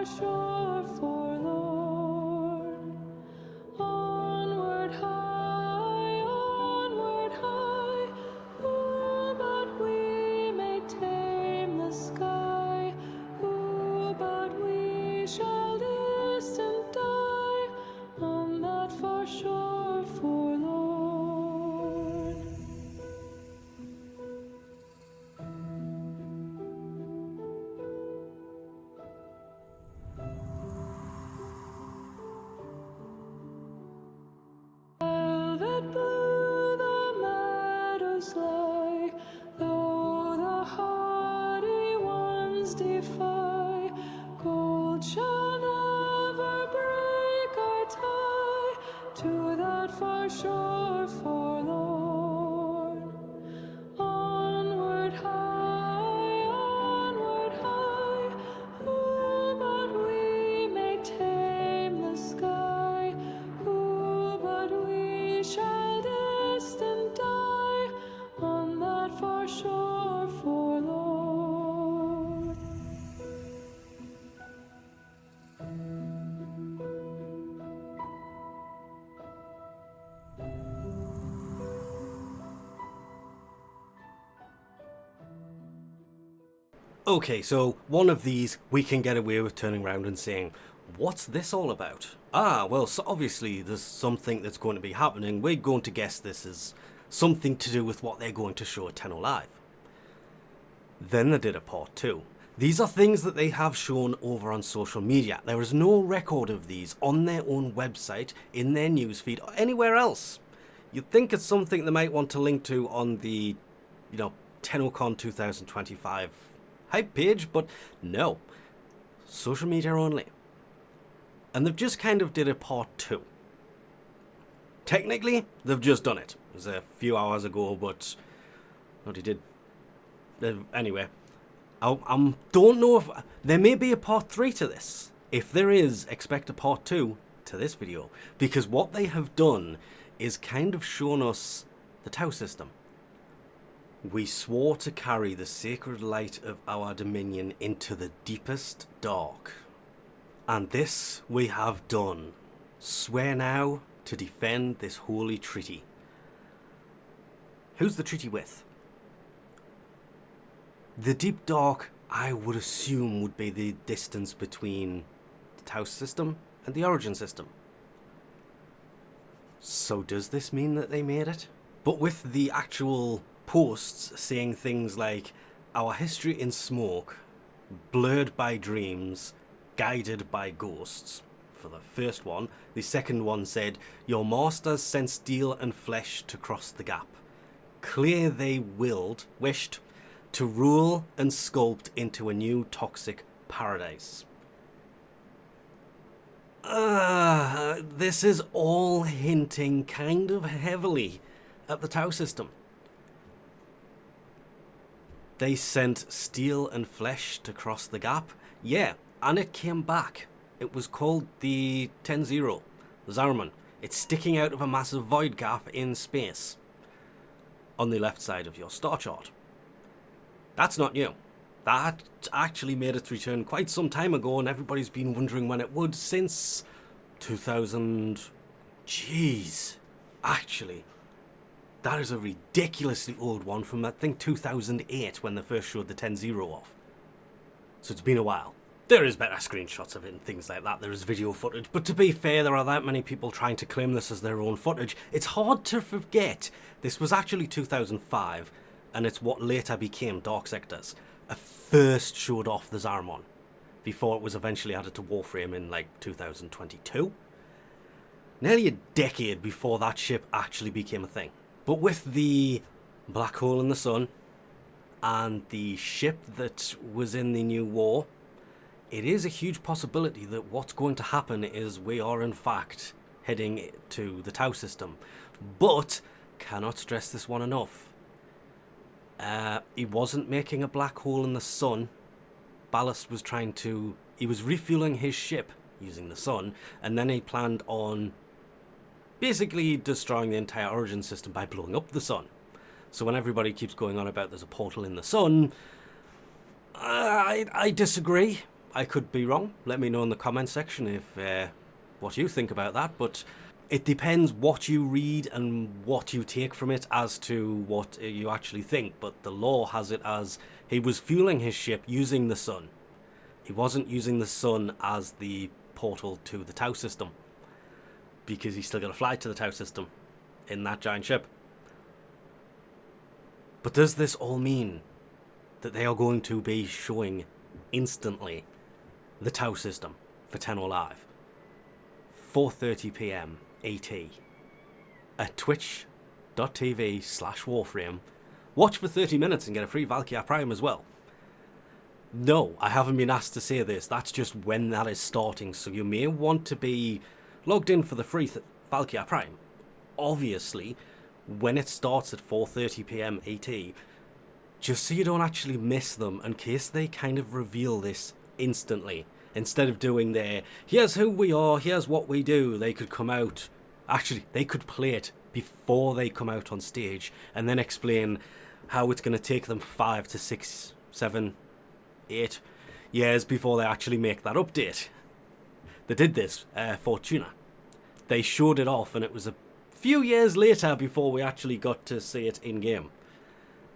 far shore forlorn. Onward high, who but we may tame the sky? Who but we shall distant die on that far shore forlorn? Velvet blue the meadows lie, though the haughty ones defy. Gold shall never break our tie to that far shore forlorn. Onward high, who but we may tame the sky? Who but we shall distant die on that far shore forlorn? Okay, so one of these we can get away with turning around and saying, what's this all about? Ah, well, so obviously there's something that's going to be happening. We're going to guess this is something to do with what they're going to show at TennoLive. Then they did a part 2. These are things that they have shown over on social media. There is no record of these on their own website, in their newsfeed, or anywhere else. You'd think it's something they might want to link to on the, TennoCon 2025 hype page, but no. Social media only. And they've just kind of did a part 2. Technically, they've just done it. It was a few hours ago, but what he did. Anyway, I don't know if there may be a part 3 to this. If there is, expect a part 2 to this video, because what they have done is kind of shown us the Tau system. We swore to carry the sacred light of our dominion into the deepest dark. And this we have done. Swear now to defend this holy treaty. Who's the treaty with? The deep dark, I would assume, would be the distance between the Tau system and the origin system. So does this mean that they made it? But with the actual posts saying things like, our history in smoke, blurred by dreams, guided by ghosts. For the first one. The second one said, your masters sent steel and flesh to cross the gap. Clear they wished to rule and sculpt into a new toxic paradise. This is all hinting kind of heavily at the Tau system. They sent steel and flesh to cross the gap. Yeah, and it came back. It was called the 10-0, Zariman. It's sticking out of a massive void gap in space on the left side of your star chart. That's not new. That actually made its return quite some time ago, and everybody's been wondering when it would since 2000. Jeez, actually, that is a ridiculously old one from, I think, 2008 when they first showed the 10-0 off. So it's been a while. There is better screenshots of it and things like that. There is video footage. But to be fair, there are that many people trying to claim this as their own footage. It's hard to forget. This was actually 2005, and it's what later became Dark Sectors. It first showed off the Zariman before it was eventually added to Warframe in, 2022. Nearly a decade before that ship actually became a thing. But with the black hole in the sun and the ship that was in the new war, it is a huge possibility that what's going to happen is we are in fact heading to the Tau system. But cannot stress this one enough. He wasn't making a black hole in the sun. Ballas was he was refueling his ship using the sun, and then he planned on basically destroying the entire origin system by blowing up the sun. So when everybody keeps going on about there's a portal in the sun, I disagree. I could be wrong. Let me know in the comment section if what you think about that. But it depends what you read and what you take from it as to what you actually think. But the lore has it as he was fueling his ship using the sun. He wasn't using the sun as the portal to the Tau system, because he's still got to fly to the Tau system in that giant ship. But does this all mean that they are going to be showing instantly the Tau system for TennoLive? 4:30 p.m. ET at twitch.tv/warframe. Watch for 30 minutes and get a free Valkyrie Prime as well. No, I haven't been asked to say this. That's just when that is starting. So you may want to be logged in for the free Valkyrie Prime. Obviously, when it starts at 4:30 p.m. ET, just so you don't actually miss them in case they kind of reveal this instantly. Instead of doing their, here's who we are, here's what we do, they could come out. Actually, they could play it before they come out on stage and then explain how it's going to take them 5 to 6, 7, 8 years before they actually make that update. They did this for Tuna. They showed it off and it was a few years later before we actually got to see it in game.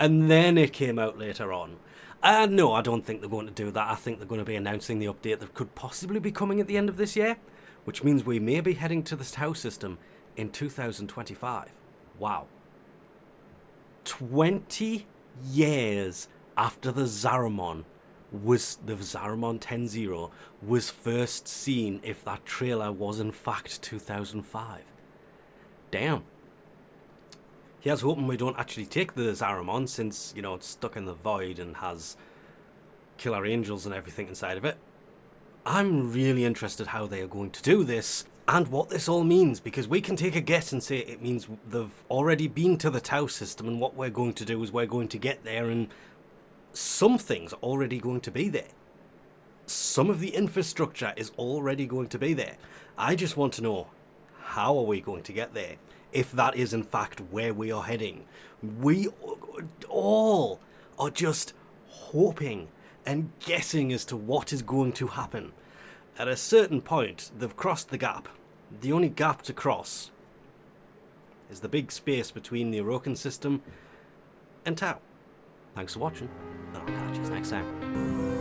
And then it came out later on. No, I don't think they're going to do that. I think they're going to be announcing the update that could possibly be coming at the end of this year, which means we may be heading to the Tau system in 2025. Wow. 20 years after the Zariman 10-0 was first seen, if that trailer was in fact 2005. Damn. Here's hoping we don't actually take the Zariman, since, you know, it's stuck in the void and has killer angels and everything inside of it. I'm really interested how they are going to do this and what this all means, because we can take a guess and say it means they've already been to the Tau system, and what we're going to do is we're going to get there and something's already going to be there. Some of the infrastructure is already going to be there. I just want to know, how are we going to get there? If that is in fact where we are heading. We all are just hoping and guessing as to what is going to happen. At a certain point, they've crossed the gap. The only gap to cross is the big space between the Orokin system and Tau. Thanks for watching, and I'll catch you next time.